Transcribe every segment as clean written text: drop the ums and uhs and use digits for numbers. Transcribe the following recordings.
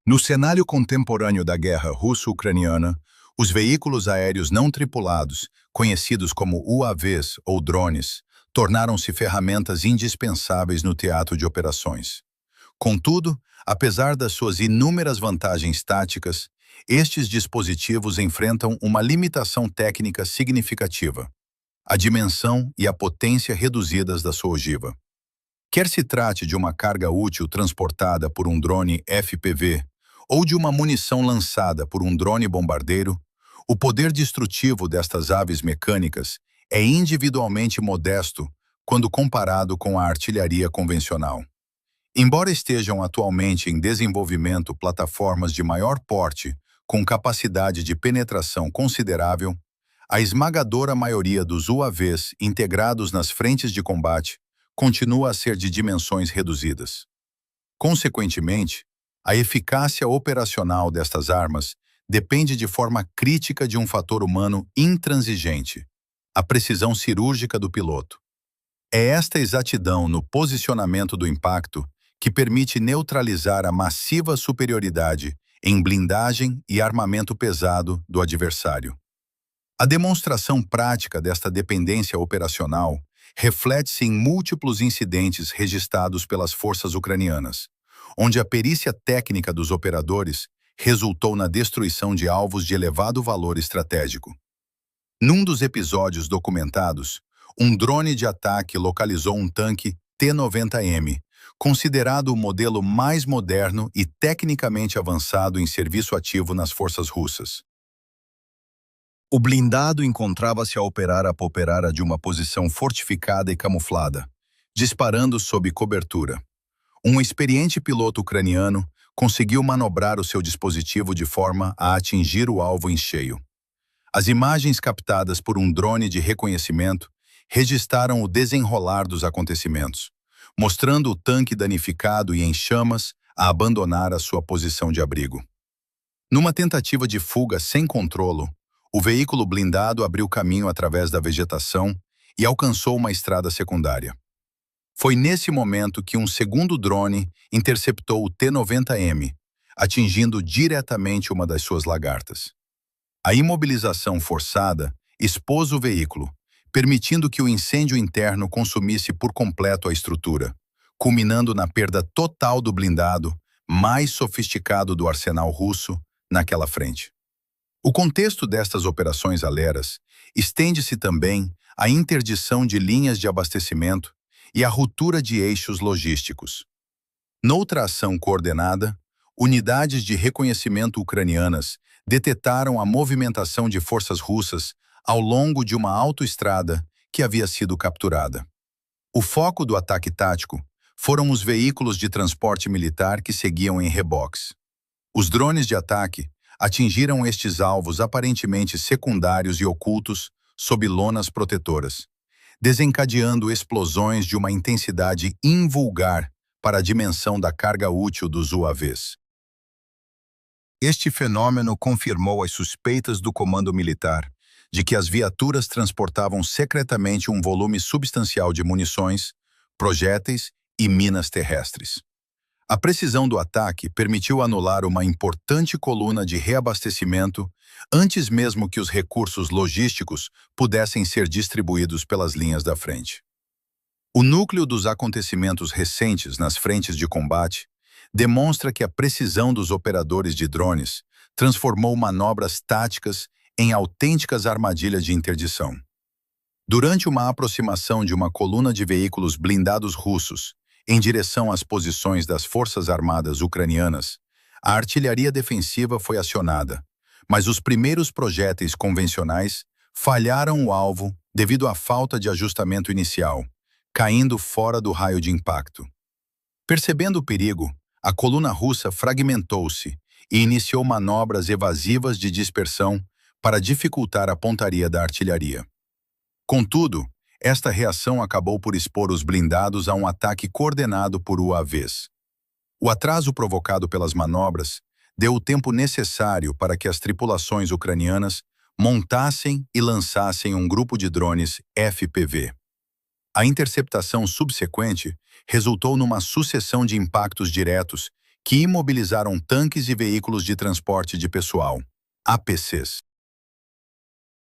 No cenário contemporâneo da guerra russo-ucraniana, os veículos aéreos não tripulados, conhecidos como UAVs ou drones, tornaram-se ferramentas indispensáveis no teatro de operações. Contudo, apesar das suas inúmeras vantagens táticas, estes dispositivos enfrentam uma limitação técnica significativa: a dimensão e a potência reduzidas da sua ogiva. Quer se trate de uma carga útil transportada por um drone FPV ou de uma munição lançada por um drone bombardeiro, o poder destrutivo destas aves mecânicas é individualmente modesto quando comparado com a artilharia convencional. Embora estejam atualmente em desenvolvimento plataformas de maior porte com capacidade de penetração considerável, a esmagadora maioria dos UAVs integrados nas frentes de combate continua a ser de dimensões reduzidas. Consequentemente, a eficácia operacional destas armas depende de forma crítica de um fator humano intransigente: a precisão cirúrgica do piloto. É esta exatidão no posicionamento do impacto que permite neutralizar a massiva superioridade em blindagem e armamento pesado do adversário. A demonstração prática desta dependência operacional reflete-se em múltiplos incidentes registrados pelas forças ucranianas, onde a perícia técnica dos operadores resultou na destruição de alvos de elevado valor estratégico. Num dos episódios documentados, um drone de ataque localizou um tanque T-90M, considerado o modelo mais moderno e tecnicamente avançado em serviço ativo nas forças russas. O blindado encontrava-se a operar a poperara de uma posição fortificada e camuflada, disparando sob cobertura. Um experiente piloto ucraniano conseguiu manobrar o seu dispositivo de forma a atingir o alvo em cheio. As imagens captadas por um drone de reconhecimento registraram o desenrolar dos acontecimentos, mostrando o tanque danificado e em chamas a abandonar a sua posição de abrigo. Numa tentativa de fuga sem controlo, o veículo blindado abriu caminho através da vegetação e alcançou uma estrada secundária. Foi nesse momento que um segundo drone interceptou o T-90M, atingindo diretamente uma das suas lagartas. A imobilização forçada expôs o veículo, permitindo que o incêndio interno consumisse por completo a estrutura, culminando na perda total do blindado mais sofisticado do arsenal russo naquela frente. O contexto destas operações aleras estende-se também à interdição de linhas de abastecimento e à ruptura de eixos logísticos. Noutra ação coordenada, unidades de reconhecimento ucranianas detetaram a movimentação de forças russas ao longo de uma autoestrada que havia sido capturada. O foco do ataque tático foram os veículos de transporte militar que seguiam em reboques. Os drones de ataque atingiram estes alvos aparentemente secundários e ocultos sob lonas protetoras, desencadeando explosões de uma intensidade invulgar para a dimensão da carga útil dos UAVs. Este fenômeno confirmou as suspeitas do comando militar de que as viaturas transportavam secretamente um volume substancial de munições, projéteis e minas terrestres. A precisão do ataque permitiu anular uma importante coluna de reabastecimento antes mesmo que os recursos logísticos pudessem ser distribuídos pelas linhas da frente. O núcleo dos acontecimentos recentes nas frentes de combate demonstra que a precisão dos operadores de drones transformou manobras táticas em autênticas armadilhas de interdição. Durante uma aproximação de uma coluna de veículos blindados russos em direção às posições das Forças Armadas ucranianas, a artilharia defensiva foi acionada, mas os primeiros projéteis convencionais falharam o alvo devido à falta de ajustamento inicial, caindo fora do raio de impacto. Percebendo o perigo, a coluna russa fragmentou-se e iniciou manobras evasivas de dispersão para dificultar a pontaria da artilharia. Contudo, esta reação acabou por expor os blindados a um ataque coordenado por UAVs. O atraso provocado pelas manobras deu o tempo necessário para que as tripulações ucranianas montassem e lançassem um grupo de drones FPV. A interceptação subsequente resultou numa sucessão de impactos diretos que imobilizaram tanques e veículos de transporte de pessoal, APCs.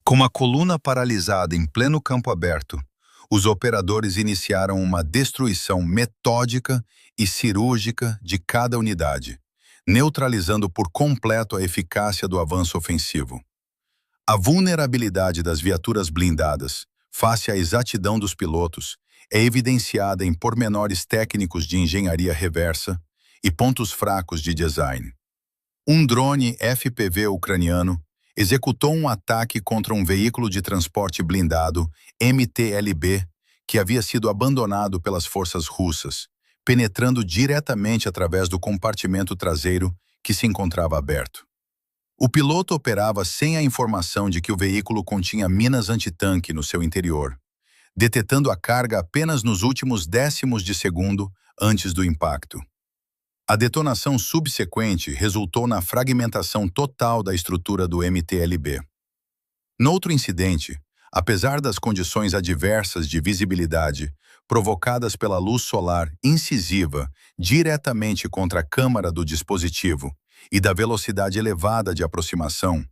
Com a coluna paralisada em pleno campo aberto, os operadores iniciaram uma destruição metódica e cirúrgica de cada unidade, neutralizando por completo a eficácia do avanço ofensivo. A vulnerabilidade das viaturas blindadas, face à exatidão dos pilotos, é evidenciada em pormenores técnicos de engenharia reversa e pontos fracos de design. Um drone FPV ucraniano executou um ataque contra um veículo de transporte blindado MTLB que havia sido abandonado pelas forças russas, penetrando diretamente através do compartimento traseiro que se encontrava aberto. O piloto operava sem a informação de que o veículo continha minas antitanque no seu interior, detetando a carga apenas nos últimos décimos de segundo antes do impacto. A detonação subsequente resultou na fragmentação total da estrutura do MTLB. Noutro incidente, apesar das condições adversas de visibilidade provocadas pela luz solar incisiva diretamente contra a câmara do dispositivo e da velocidade elevada de aproximação,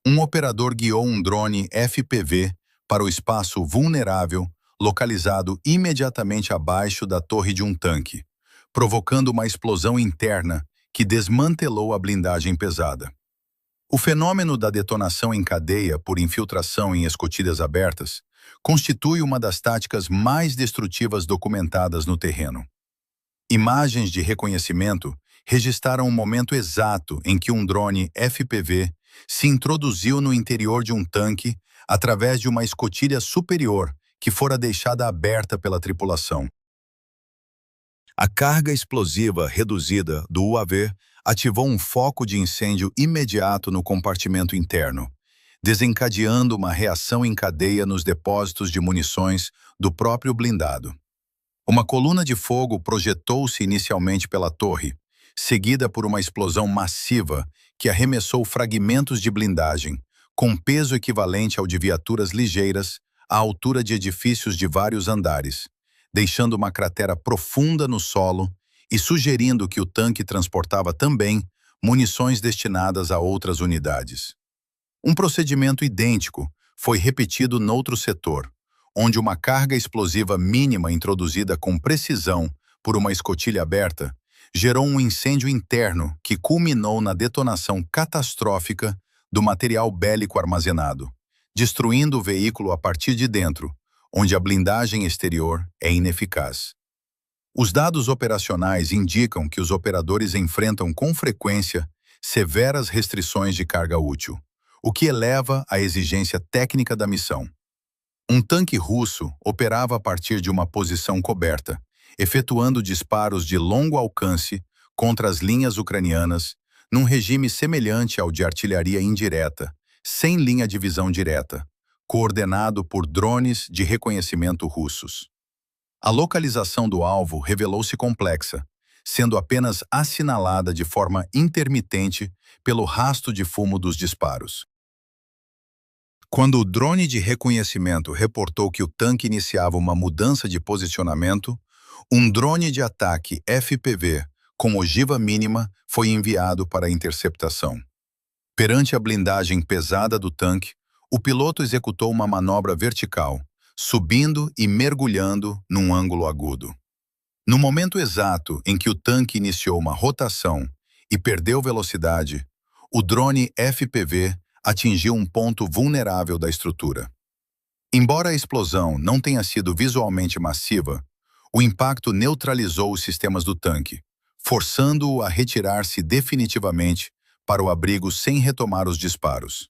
um operador guiou um drone FPV para o espaço vulnerável localizado imediatamente abaixo da torre de um tanque, provocando uma explosão interna que desmantelou a blindagem pesada. O fenômeno da detonação em cadeia por infiltração em escotilhas abertas constitui uma das táticas mais destrutivas documentadas no terreno. Imagens de reconhecimento registraram o momento exato em que um drone FPV se introduziu no interior de um tanque através de uma escotilha superior que fora deixada aberta pela tripulação. A carga explosiva reduzida do UAV ativou um foco de incêndio imediato no compartimento interno, desencadeando uma reação em cadeia nos depósitos de munições do próprio blindado. Uma coluna de fogo projetou-se inicialmente pela torre, seguida por uma explosão massiva que arremessou fragmentos de blindagem, com peso equivalente ao de viaturas ligeiras, à altura de edifícios de vários andares, deixando uma cratera profunda no solo e sugerindo que o tanque transportava também munições destinadas a outras unidades. Um procedimento idêntico foi repetido noutro setor, onde uma carga explosiva mínima introduzida com precisão por uma escotilha aberta gerou um incêndio interno que culminou na detonação catastrófica do material bélico armazenado, destruindo o veículo a partir de dentro, onde a blindagem exterior é ineficaz. Os dados operacionais indicam que os operadores enfrentam com frequência severas restrições de carga útil, o que eleva a exigência técnica da missão. Um tanque russo operava a partir de uma posição coberta, efetuando disparos de longo alcance contra as linhas ucranianas, num regime semelhante ao de artilharia indireta, sem linha de visão direta, coordenado por drones de reconhecimento russos. A localização do alvo revelou-se complexa, sendo apenas assinalada de forma intermitente pelo rastro de fumo dos disparos. Quando o drone de reconhecimento reportou que o tanque iniciava uma mudança de posicionamento, um drone de ataque FPV com ogiva mínima foi enviado para a interceptação. Perante a blindagem pesada do tanque, o piloto executou uma manobra vertical, subindo e mergulhando num ângulo agudo. No momento exato em que o tanque iniciou uma rotação e perdeu velocidade, o drone FPV atingiu um ponto vulnerável da estrutura. Embora a explosão não tenha sido visualmente massiva, o impacto neutralizou os sistemas do tanque, forçando-o a retirar-se definitivamente para o abrigo sem retomar os disparos.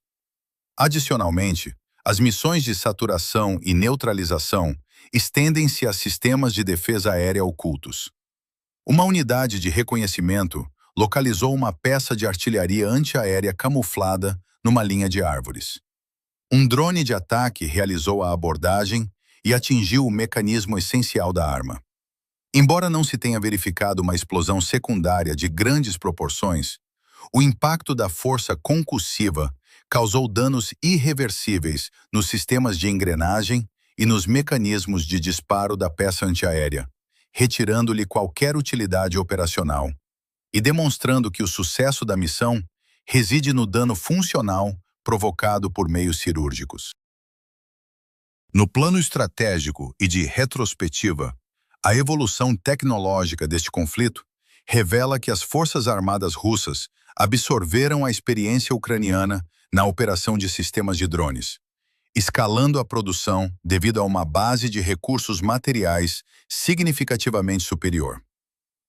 Adicionalmente, as missões de saturação e neutralização estendem-se a sistemas de defesa aérea ocultos. Uma unidade de reconhecimento localizou uma peça de artilharia antiaérea camuflada numa linha de árvores. Um drone de ataque realizou a abordagem e atingiu o mecanismo essencial da arma. Embora não se tenha verificado uma explosão secundária de grandes proporções, o impacto da força concussiva causou danos irreversíveis nos sistemas de engrenagem e nos mecanismos de disparo da peça antiaérea, retirando-lhe qualquer utilidade operacional. e demonstrando que o sucesso da missão reside no dano funcional provocado por meios cirúrgicos. No plano estratégico e de retrospectiva, a evolução tecnológica deste conflito revela que as Forças Armadas russas absorveram a experiência ucraniana na operação de sistemas de drones, escalando a produção devido a uma base de recursos materiais significativamente superior.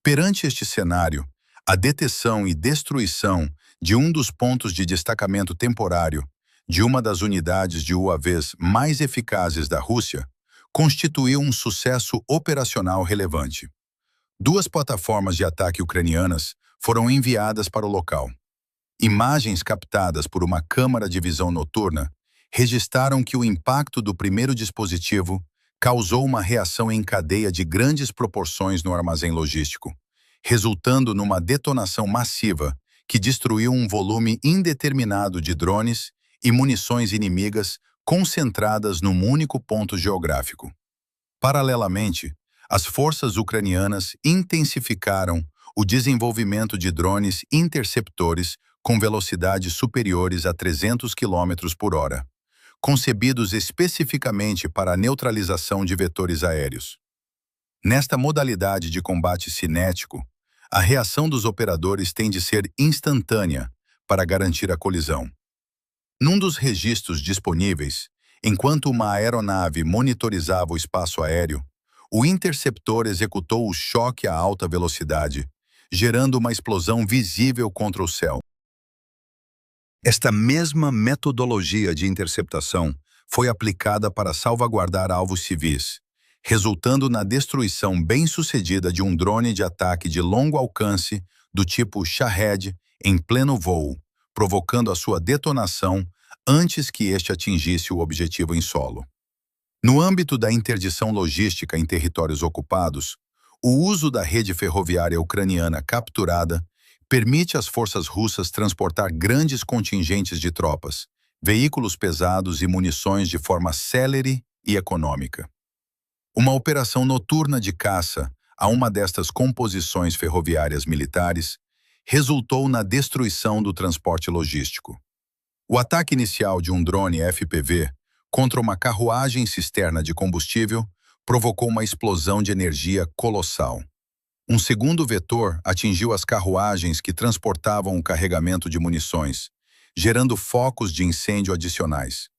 Perante este cenário, a detecção e destruição de um dos pontos de destacamento temporário de uma das unidades de UAVs mais eficazes da Rússia constituiu um sucesso operacional relevante. 2 plataformas de ataque ucranianas foram enviadas para o local. Imagens captadas por uma câmara de visão noturna registraram que o impacto do primeiro dispositivo causou uma reação em cadeia de grandes proporções no armazém logístico, resultando numa detonação massiva que destruiu um volume indeterminado de drones e munições inimigas concentradas num único ponto geográfico. Paralelamente, as forças ucranianas intensificaram o desenvolvimento de drones interceptores com velocidades superiores a 300 km por hora, concebidos especificamente para a neutralização de vetores aéreos. Nesta modalidade de combate cinético, a reação dos operadores tem de ser instantânea para garantir a colisão. Num dos registros disponíveis, enquanto uma aeronave monitorizava o espaço aéreo, o interceptor executou o choque a alta velocidade, gerando uma explosão visível contra o céu. Esta mesma metodologia de interceptação foi aplicada para salvaguardar alvos civis, resultando na destruição bem-sucedida de um drone de ataque de longo alcance do tipo Shahed em pleno voo, provocando a sua detonação antes que este atingisse o objetivo em solo. No âmbito da interdição logística em territórios ocupados, o uso da rede ferroviária ucraniana capturada permite às forças russas transportar grandes contingentes de tropas, veículos pesados e munições de forma célere e econômica. Uma operação noturna de caça a uma destas composições ferroviárias militares resultou na destruição do transporte logístico. O ataque inicial de um drone FPV contra uma carruagem cisterna de combustível provocou uma explosão de energia colossal. Um segundo vetor atingiu as carruagens que transportavam o carregamento de munições, gerando focos de incêndio adicionais.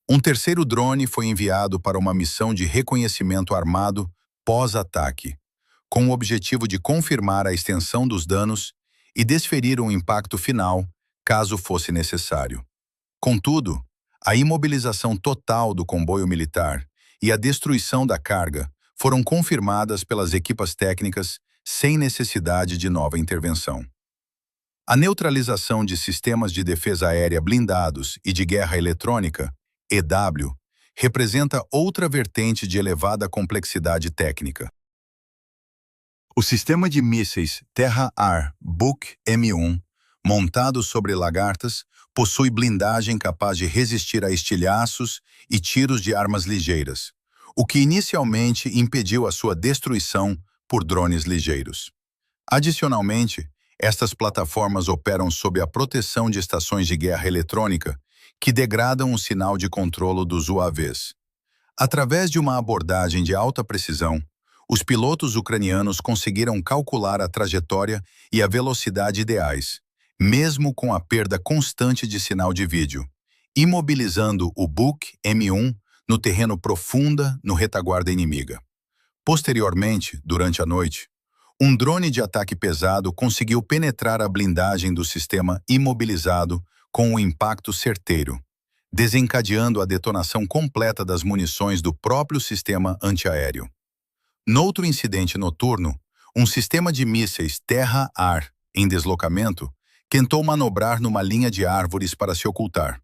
Um terceiro drone foi enviado para uma missão de reconhecimento armado pós-ataque, com o objetivo de confirmar a extensão dos danos e desferir um impacto final, caso fosse necessário. Contudo, a imobilização total do comboio militar e a destruição da carga foram confirmadas pelas equipas técnicas sem necessidade de nova intervenção. A neutralização de sistemas de defesa aérea blindados e de guerra eletrônica, EW, representa outra vertente de elevada complexidade técnica. O sistema de mísseis Terra-Ar Buk-M1, montado sobre lagartas, possui blindagem capaz de resistir a estilhaços e tiros de armas ligeiras, o que inicialmente impediu a sua destruição por drones ligeiros. Adicionalmente, estas plataformas operam sob a proteção de estações de guerra eletrônica que degradam o sinal de controle dos UAVs. Através de uma abordagem de alta precisão, os pilotos ucranianos conseguiram calcular a trajetória e a velocidade ideais, mesmo com a perda constante de sinal de vídeo, imobilizando o Buk-M1 no terreno profunda no retaguarda inimiga. Posteriormente, durante a noite, um drone de ataque pesado conseguiu penetrar a blindagem do sistema imobilizado com um impacto certeiro, desencadeando a detonação completa das munições do próprio sistema antiaéreo. Noutro incidente noturno, um sistema de mísseis terra-ar em deslocamento tentou manobrar numa linha de árvores para se ocultar,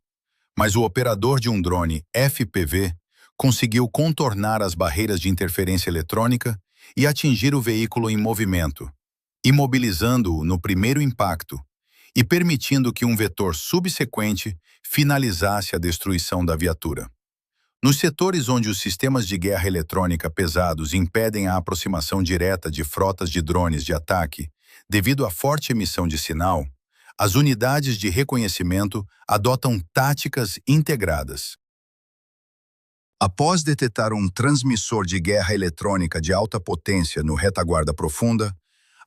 mas o operador de um drone FPV conseguiu contornar as barreiras de interferência eletrônica e atingir o veículo em movimento, imobilizando-o no primeiro impacto e permitindo que um vetor subsequente finalizasse a destruição da viatura. Nos setores onde os sistemas de guerra eletrônica pesados impedem a aproximação direta de frotas de drones de ataque, devido à forte emissão de sinal, as unidades de reconhecimento adotam táticas integradas. Após detectar um transmissor de guerra eletrônica de alta potência no retaguarda profunda,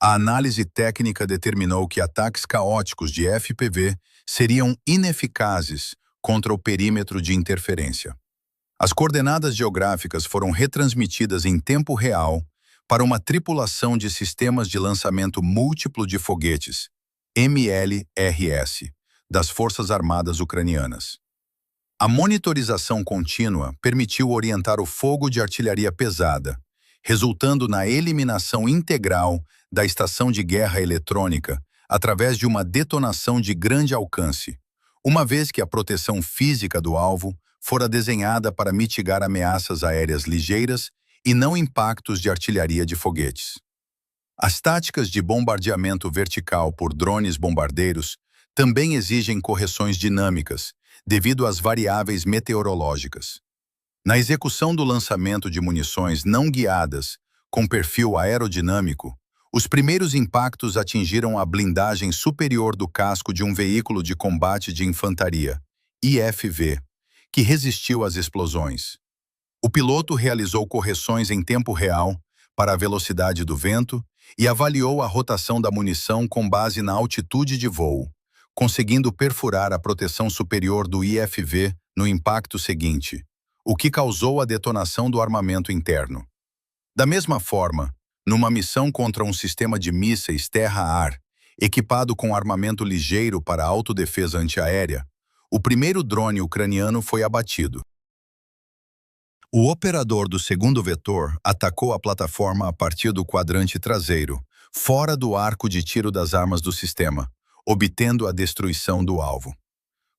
a análise técnica determinou que ataques caóticos de FPV seriam ineficazes contra o perímetro de interferência. As coordenadas geográficas foram retransmitidas em tempo real para uma tripulação de sistemas de lançamento múltiplo de foguetes, MLRS, das Forças Armadas Ucranianas. A monitorização contínua permitiu orientar o fogo de artilharia pesada, resultando na eliminação integral da estação de guerra eletrônica através de uma detonação de grande alcance, uma vez que a proteção física do alvo fora desenhada para mitigar ameaças aéreas ligeiras e não impactos de artilharia de foguetes. As táticas de bombardeamento vertical por drones bombardeiros também exigem correções dinâmicas, devido às variáveis meteorológicas. Na execução do lançamento de munições não guiadas com perfil aerodinâmico, os primeiros impactos atingiram a blindagem superior do casco de um veículo de combate de infantaria, IFV, que resistiu às explosões. O piloto realizou correções em tempo real para a velocidade do vento e avaliou a rotação da munição com base na altitude de voo, conseguindo perfurar a proteção superior do IFV no impacto seguinte, o que causou a detonação do armamento interno. Da mesma forma, numa missão contra um sistema de mísseis terra-ar, equipado com armamento ligeiro para autodefesa antiaérea, o primeiro drone ucraniano foi abatido. O operador do segundo vetor atacou a plataforma a partir do quadrante traseiro, fora do arco de tiro das armas do sistema, obtendo a destruição do alvo.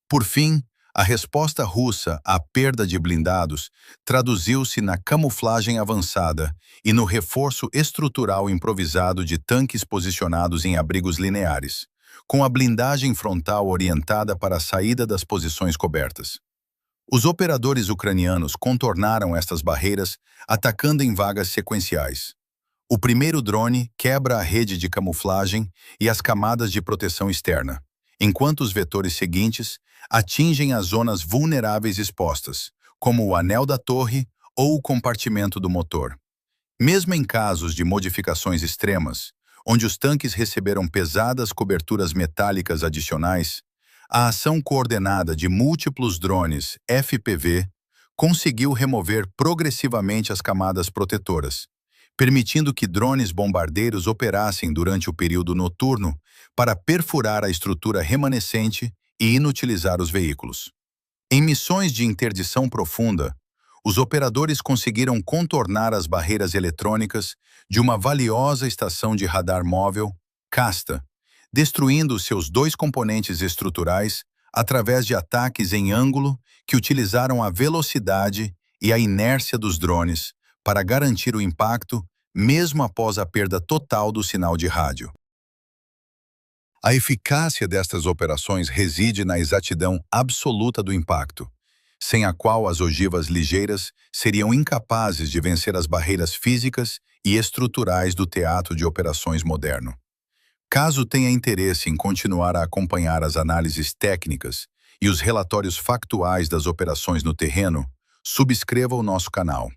Por fim, a resposta russa à perda de blindados traduziu-se na camuflagem avançada e no reforço estrutural improvisado de tanques posicionados em abrigos lineares, com a blindagem frontal orientada para a saída das posições cobertas. Os operadores ucranianos contornaram estas barreiras atacando em vagas sequenciais. O primeiro drone quebra a rede de camuflagem e as camadas de proteção externa, enquanto os vetores seguintes atingem as zonas vulneráveis expostas, como o anel da torre ou o compartimento do motor. Mesmo em casos de modificações extremas, onde os tanques receberam pesadas coberturas metálicas adicionais, a ação coordenada de múltiplos drones FPV conseguiu remover progressivamente as camadas protetoras, permitindo que drones bombardeiros operassem durante o período noturno para perfurar a estrutura remanescente e inutilizar os veículos. Em missões de interdição profunda, os operadores conseguiram contornar as barreiras eletrônicas de uma valiosa estação de radar móvel, CASTA, destruindo seus dois componentes estruturais através de ataques em ângulo que utilizaram a velocidade e a inércia dos drones para garantir o impacto, mesmo após a perda total do sinal de rádio. A eficácia destas operações reside na exatidão absoluta do impacto, sem a qual as ogivas ligeiras seriam incapazes de vencer as barreiras físicas e estruturais do teatro de operações moderno. Caso tenha interesse em continuar a acompanhar as análises técnicas e os relatórios factuais das operações no terreno, subscreva o nosso canal.